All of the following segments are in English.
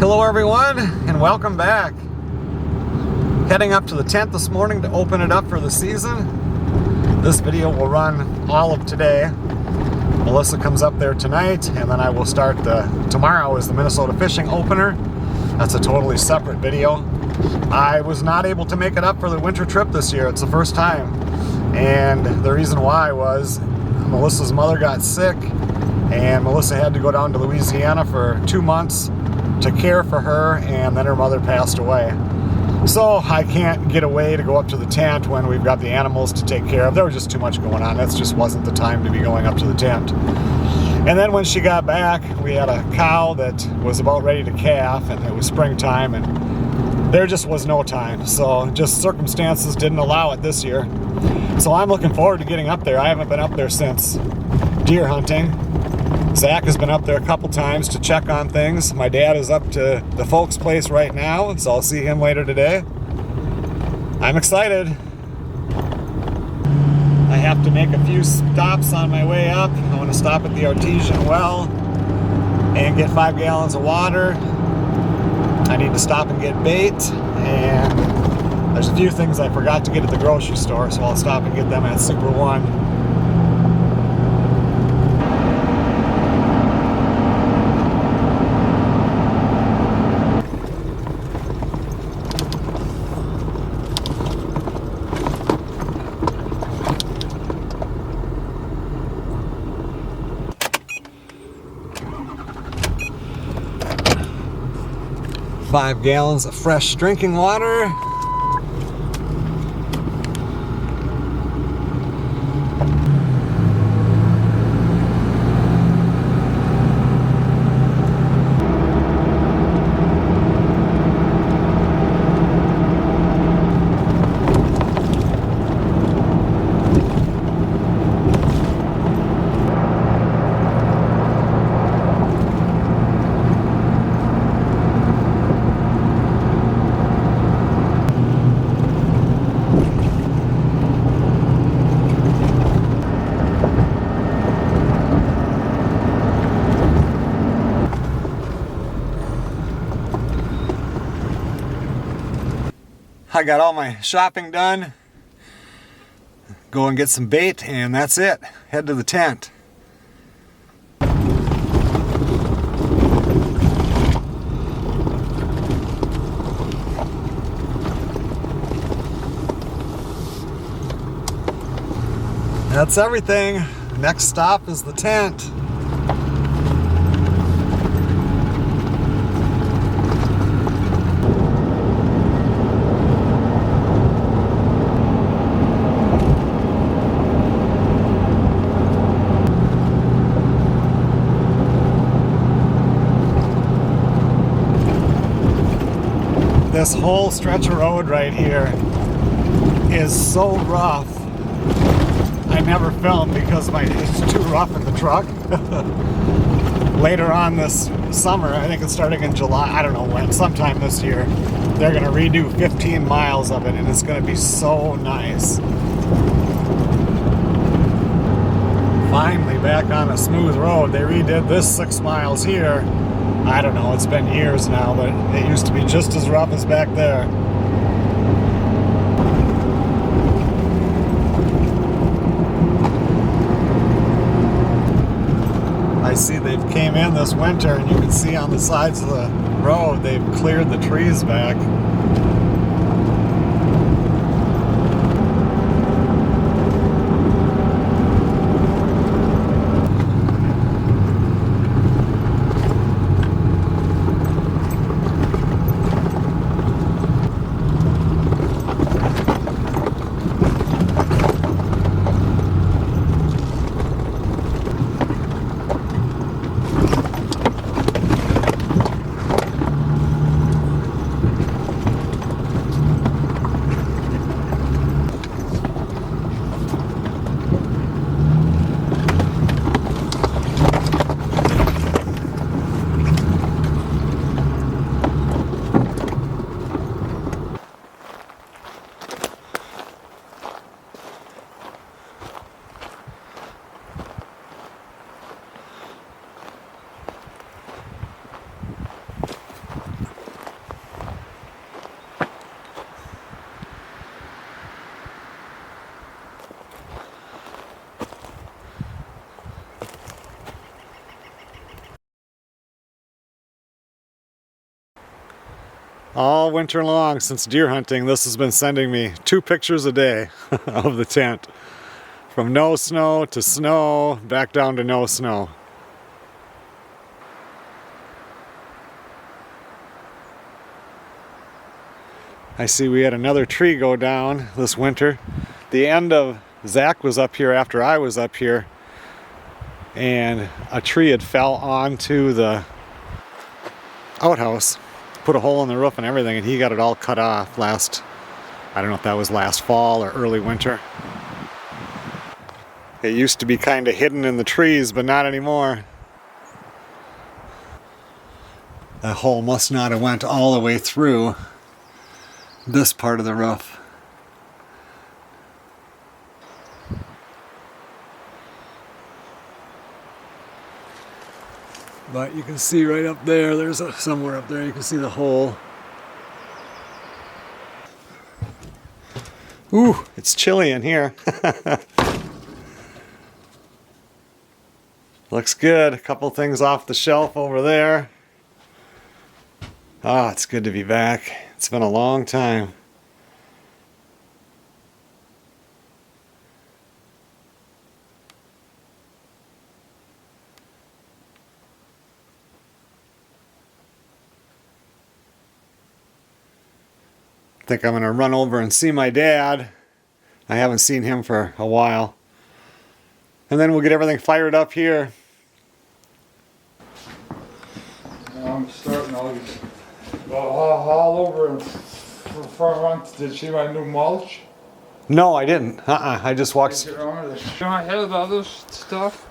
Hello everyone, and welcome back. Heading up to the tent this morning to open it up for the season. This video will run all of today. Melissa comes up there tonight, and then I will start tomorrow is the Minnesota fishing opener. That's a totally separate video. I was not able to make it up for the winter trip this year. It's the first time. And the reason why was Melissa's mother got sick, and Melissa had to go down to Louisiana for 2 months to care for her, and then her mother passed away. So I can't get away to go up to the tent when we've got the animals to take care of. There was just too much going on. That just wasn't the time to be going up to the tent. And then when she got back, we had a cow that was about ready to calf, and it was springtime, and there just was no time. So just circumstances didn't allow it this year. So I'm looking forward to getting up there. I haven't been up there since deer hunting. Zach has been up there a couple times to check on things. My dad is up to the folks' place right now, so I'll see him later today. I'm excited. I have to make a few stops on my way up. I want to stop at the artesian well and get 5 gallons of water. I need to stop and get bait, and there's a few things I forgot to get at the grocery store, so I'll stop and get them at Super One. Five gallons of fresh drinking water. I got all my shopping done. Go and get some bait, and that's it. Head to the tent. That's everything. Next stop is the tent. This whole stretch of road right here is so rough. I never filmed because it's too rough in the truck. Later on this summer, I think it's starting in July, I don't know when, sometime this year, they're going to redo 15 miles of it, and it's going to be so nice. Finally back on a smooth road. They redid this 6 miles here. I don't know, it's been years now, but it used to be just as rough as back there. I see they've came in this winter, and you can see on the sides of the road they've cleared the trees back. All winter long since deer hunting, this has been sending me 2 pictures a day of the tent. From no snow to snow, back down to no snow. I see we had another tree go down this winter. The end of Zach was up here after I was up here, and a tree had fell onto the outhouse, put a hole in the roof and everything, and he got it all cut off last, I don't know if that was last fall or early winter. It used to be kind of hidden in the trees, but not anymore. That hole must not have went all the way through this part of the roof. But you can see right up there, there's somewhere up there, you can see the hole. Ooh, it's chilly in here. Looks good. A couple things off the shelf over there. Ah, it's good to be back. It's been a long time. I think I'm going to run over and see my dad. I haven't seen him for a while. And then we'll get everything fired up here. I'm starting all over in front. Did you see my new mulch? No, I didn't. I just walked. I had other stuff.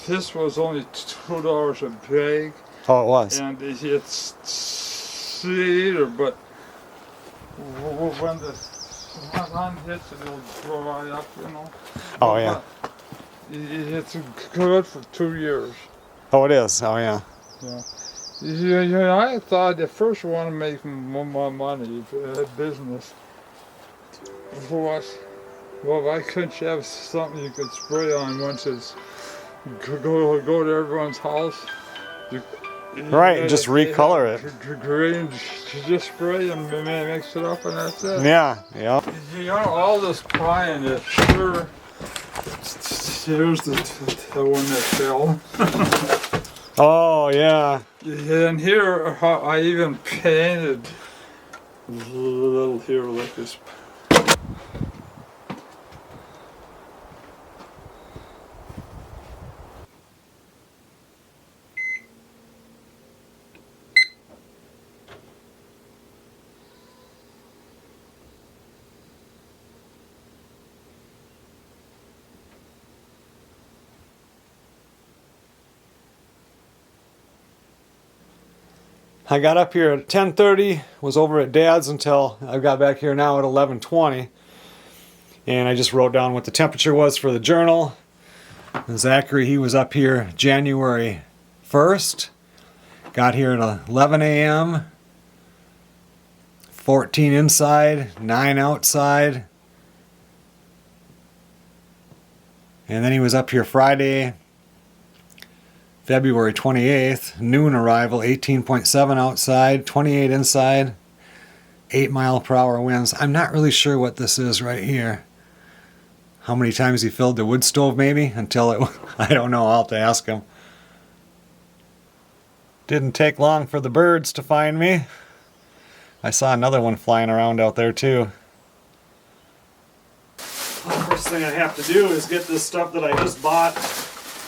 This was only $2 a bag. Oh, it was. And it's cedar, but when the sun hits, it'll dry up, you know. Oh, yeah. It's good for 2 years. Oh, it is. Oh, yeah. Yeah, I thought at first I want to make more money, business. Well, why couldn't you have something you could spray on once it's go to everyone's house? Right, just recolor it. Green, just spray and mix it up and that's it. Yeah, yeah. You know, all this pine is sure. Here's the one that fell. Oh, yeah. And here, I even painted a little here like this. I got up here at 10:30, was over at Dad's until I got back here now at 11:20. And I just wrote down what the temperature was for the journal. And Zachary, he was up here January 1st. Got here at 11 a.m. 14 inside, 9 outside. And then he was up here Friday, February 28th, noon arrival, 18.7 outside, 28 inside, 8-mile-per-hour winds. I'm not really sure what this is right here. How many times he filled the wood stove maybe until it, I don't know, I'll have to ask him. Didn't take long for the birds to find me. I saw another one flying around out there too. Well, the first thing I have to do is get this stuff that I just bought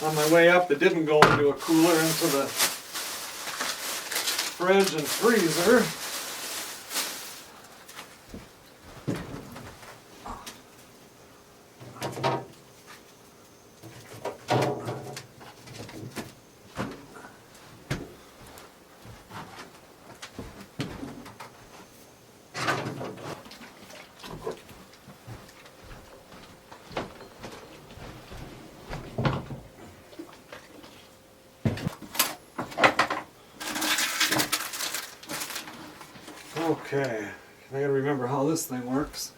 on my way up that didn't go into a cooler into the fridge and freezer. Okay, I gotta remember how this thing works.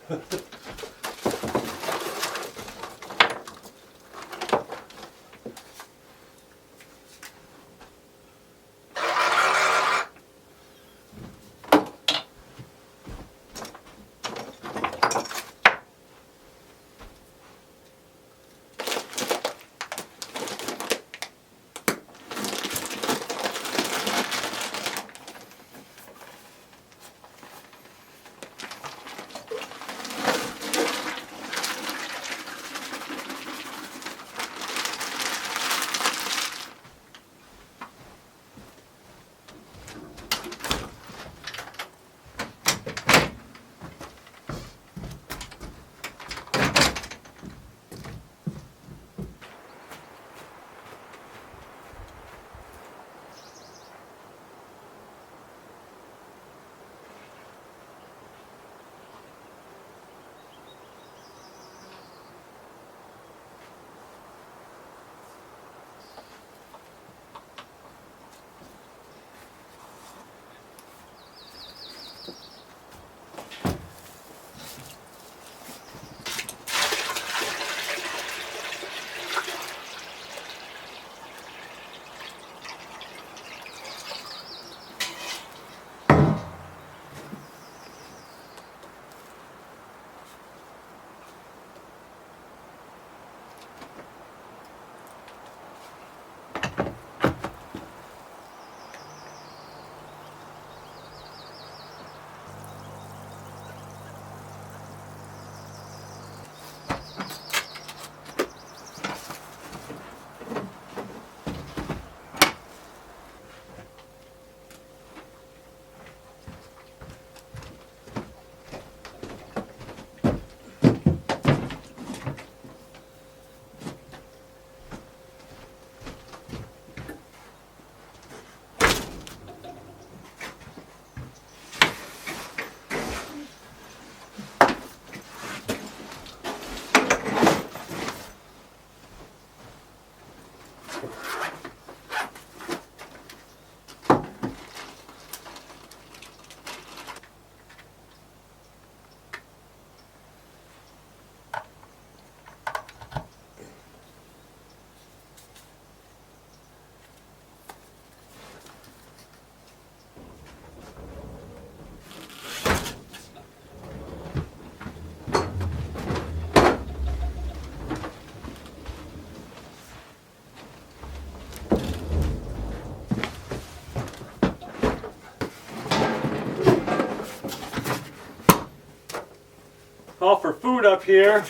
Oh, for food up here,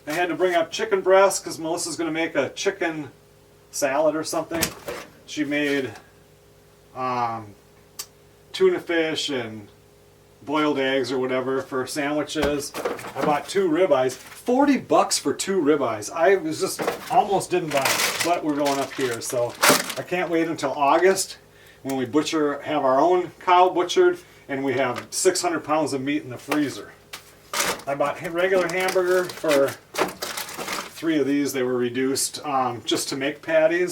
I had to bring up chicken breast because Melissa's going to make a chicken salad or something. She made tuna fish and boiled eggs or whatever for sandwiches. I bought 2 ribeyes. $40 for 2 ribeyes. I was just almost didn't buy it, but we're going up here, so I can't wait until August when we have our own cow butchered, and we have 600 pounds of meat in the freezer. I bought regular hamburger for 3 of these. They were reduced just to make patties,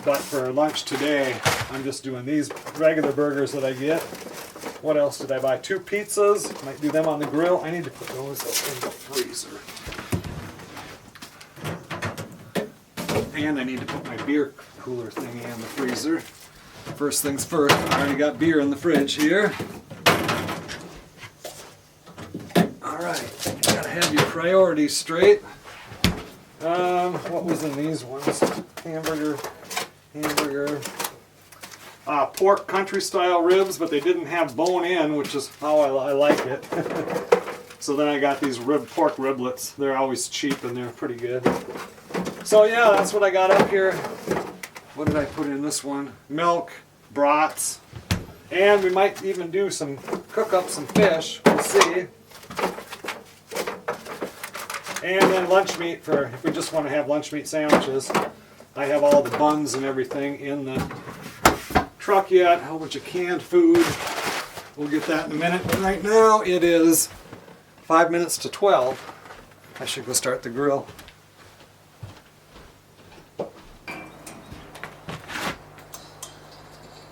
but for lunch today I'm just doing these regular burgers that I get. What else did I buy? 2 pizzas. Might do them on the grill. I need to put those in the freezer. And I need to put my beer cooler thingy in the freezer. First things first, I already got beer in the fridge here. Alright, gotta have your priorities straight. What was in these ones? Hamburger. Pork country style ribs, but they didn't have bone in, which is how I like it. So then I got these pork riblets. They're always cheap and they're pretty good. So yeah, that's what I got up here. What did I put in this one? Milk, brats, and we might even do cook up some fish. We'll see. And then lunch meat for if we just want to have lunch meat sandwiches. I have all the buns and everything in the truck yet. A whole bunch of canned food. We'll get that in a minute. But right now it is 5 minutes to 12. I should go start the grill.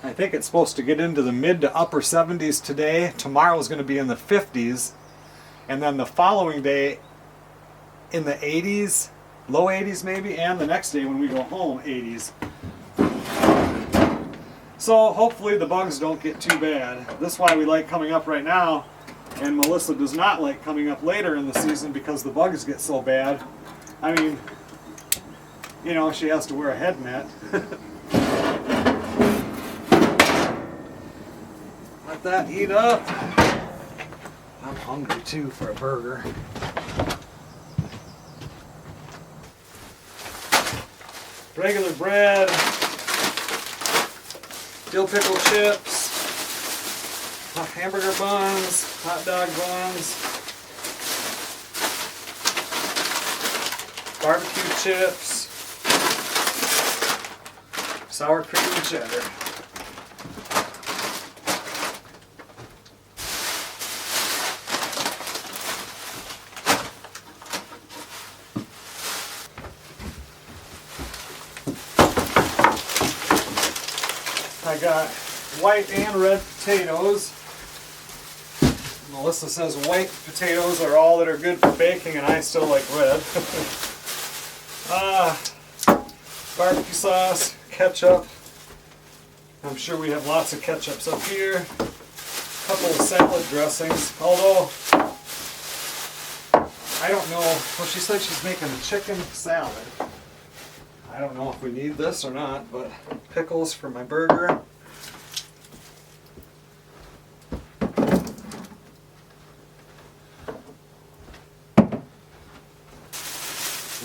I think it's supposed to get into the mid to upper 70s today. Tomorrow's going to be in the 50s. And then the following day in the 80s, low 80s maybe, and the next day when we go home, 80s. So hopefully the bugs don't get too bad. This is why we like coming up right now. And Melissa does not like coming up later in the season because the bugs get so bad. I mean, you know, she has to wear a head net. Let that heat up. I'm hungry too for a burger. Regular bread, dill pickle chips, hamburger buns, hot dog buns, barbecue chips, sour cream and cheddar. I got white and red potatoes. Melissa says white potatoes are all that are good for baking, and I still like red. Barbecue sauce, ketchup. I'm sure we have lots of ketchups up here. A couple of salad dressings, although I don't know. Well, she said she's making a chicken salad. I don't know if we need this or not, but pickles for my burger.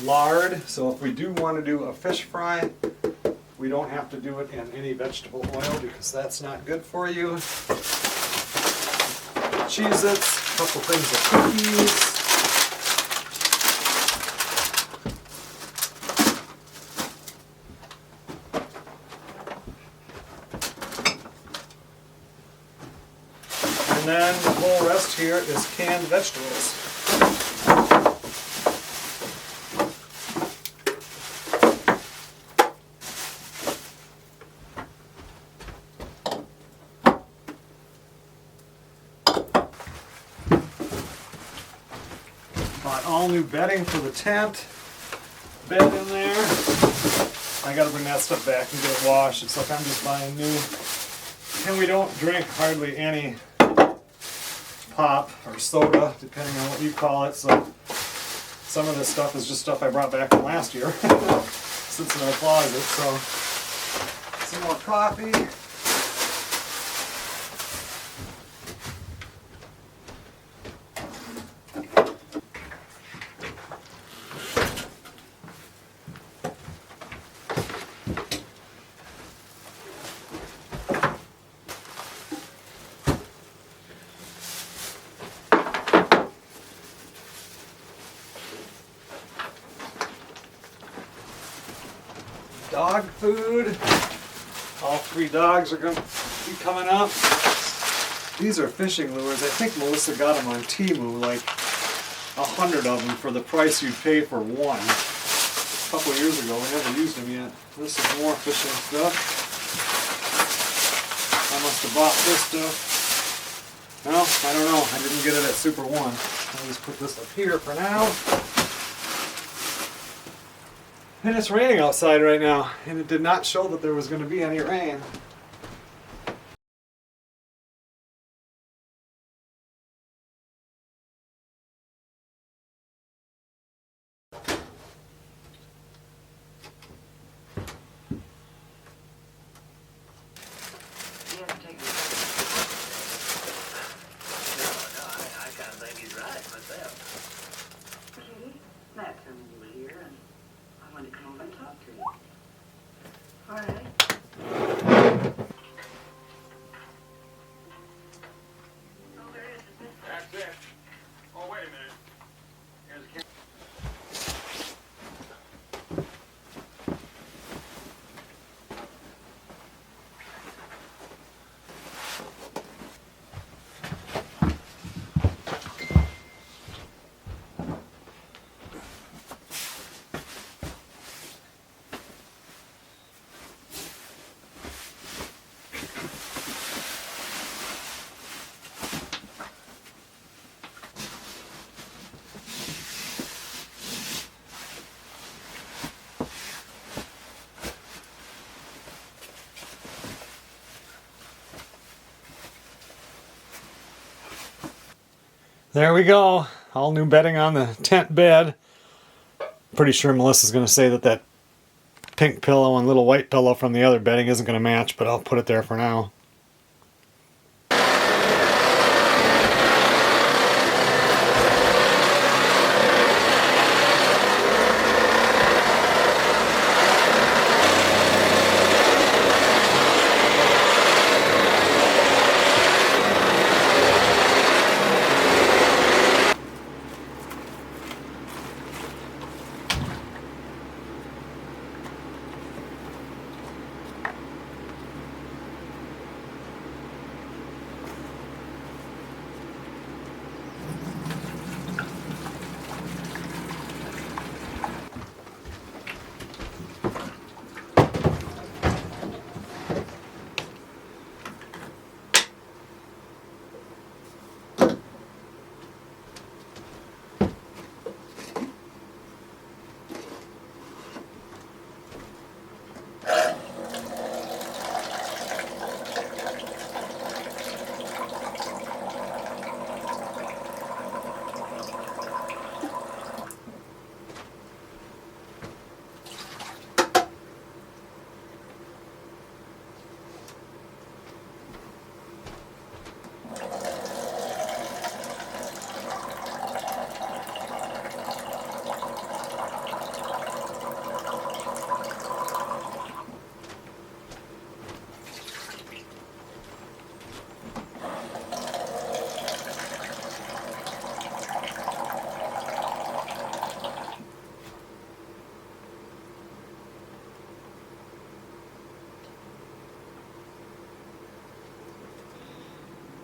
Lard, so if we do want to do a fish fry, we don't have to do it in any vegetable oil because that's not good for you. Cheez-Its, a couple things of cookies. And then the whole rest here is canned vegetables. Bought all new bedding for the tent. Bed in there. I gotta bring that stuff back and get it washed. It's like I'm just buying new. And we don't drink hardly any pop or soda, depending on what you call it. So some of this stuff is just stuff I brought back from last year. Sits in our closet. So some more coffee. food. All 3 dogs are going to be coming up. These are fishing lures. I think Melissa got them on Temu, like 100 of them for the price you'd pay for one. A couple of years ago, we haven't used them yet. This is more fishing stuff. I must have bought this stuff. Well, I don't know. I didn't get it at Super One. I'll just put this up here for now. And it's raining outside right now, and it did not show that there was going to be any rain. There we go. All new bedding on the tent bed. Pretty sure Melissa's going to say that that pink pillow and little white pillow from the other bedding isn't going to match, but I'll put it there for now.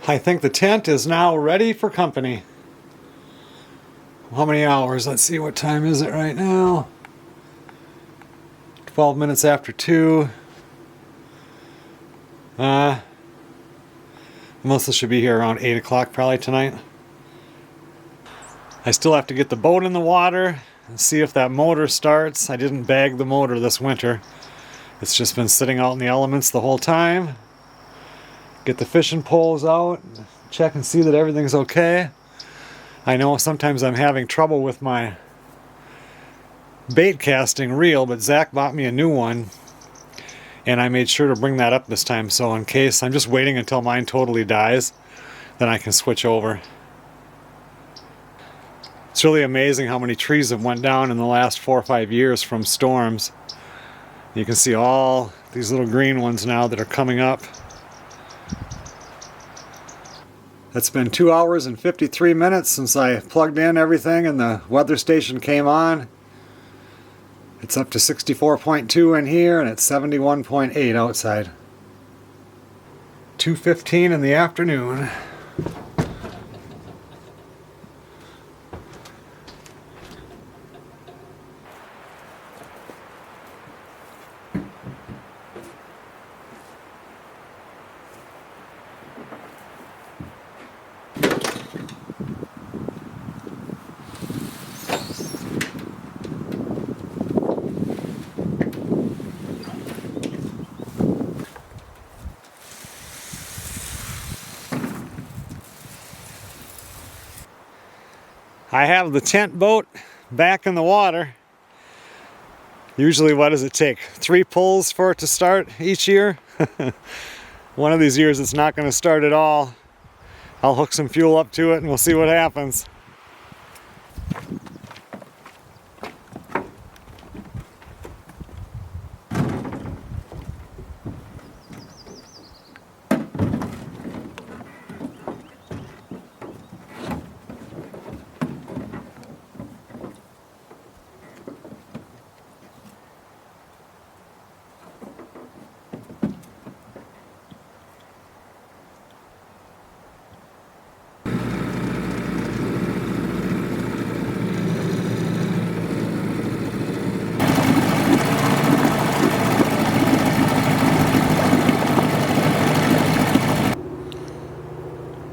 I think the tent is now ready for company. How many hours? Let's see, what time is it right now? 12 minutes after 2. Melissa should be here around 8 o'clock probably tonight. I still have to get the boat in the water and see if that motor starts. I didn't bag the motor this winter. It's just been sitting out in the elements the whole time. Get the fishing poles out, check and see that everything's okay. I know sometimes I'm having trouble with my bait casting reel, but Zach bought me a new one and I made sure to bring that up this time, so in case, I'm just waiting until mine totally dies, then I can switch over. It's really amazing how many trees have went down in the last 4 or 5 years from storms. You can see all these little green ones now that are coming up. It's been 2 hours and 53 minutes since I plugged in everything and the weather station came on. It's up to 64.2 in here and it's 71.8 outside. 2:15 in the afternoon. I have the tent boat back in the water. Usually what does it take? 3 pulls for it to start each year? One of these years it's not going to start at all. I'll hook some fuel up to it and we'll see what happens.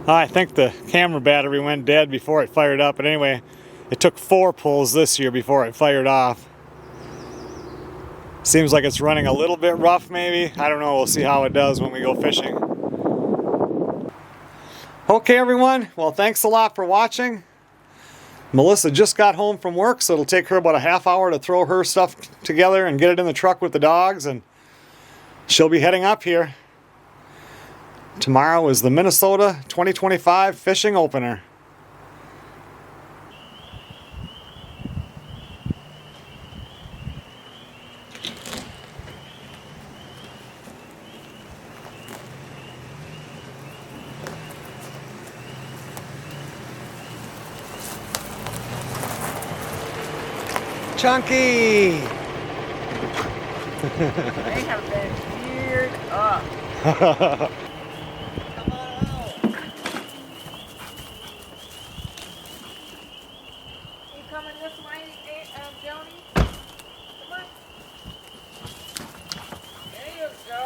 I think the camera battery went dead before it fired up, but anyway, it took 4 pulls this year before it fired off. Seems like it's running a little bit rough maybe. I don't know, we'll see how it does when we go fishing. Okay everyone, well thanks a lot for watching. Melissa just got home from work, so it'll take her about a half hour to throw her stuff together and get it in the truck with the dogs, and she'll be heading up here. Tomorrow is the Minnesota 2025 fishing opener. Chunky! They have been geared up. You coming this way, Joni? Come on. There you go.